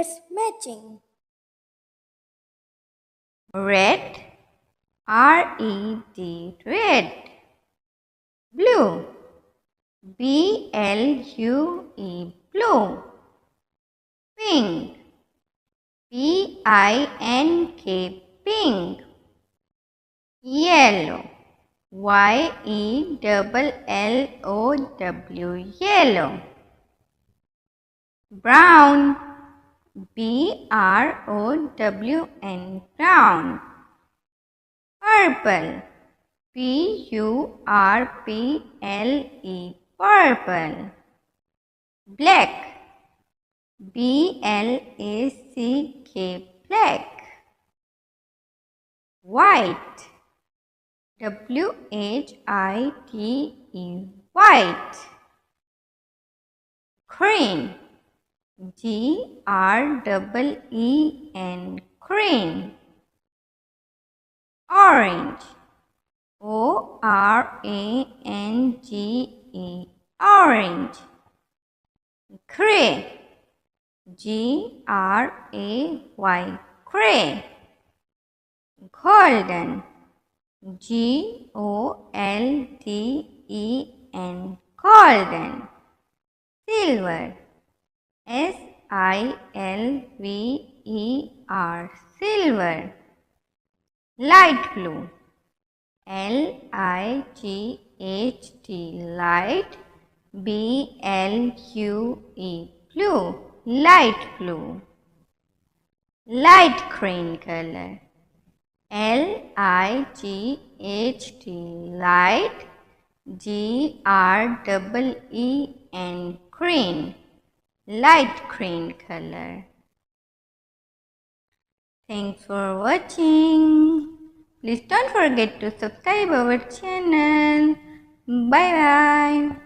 Colors Matching. Red, R-E-D, red. Blue, B-L-U-E, blue. Pink, P-I-N-K, pink. Yellow, Y-E-L-L-O-W, yellow. Brown, B-R-O-W-N, brown. Purple, P-U-R-P-L-E, purple. Black, B-L-A-C-K, black. White, W-H-I-T-E, white. Green, G-R-E-E-N, green. Orange, O-R-A-N-G-E, orange. Gray, G-R-A-Y, gray. Golden, G-O-L-D-E-N, golden. Silver, S-I-L-V-E-R, silver. Light blue, L-I-G-H-T, light, B-L-U-E, blue, light blue. Light green color, L-I-G-H-T, light, G-R-E-E-N, green, light green color. Thanks for watching. Please don't forget to subscribe our channel. Bye bye.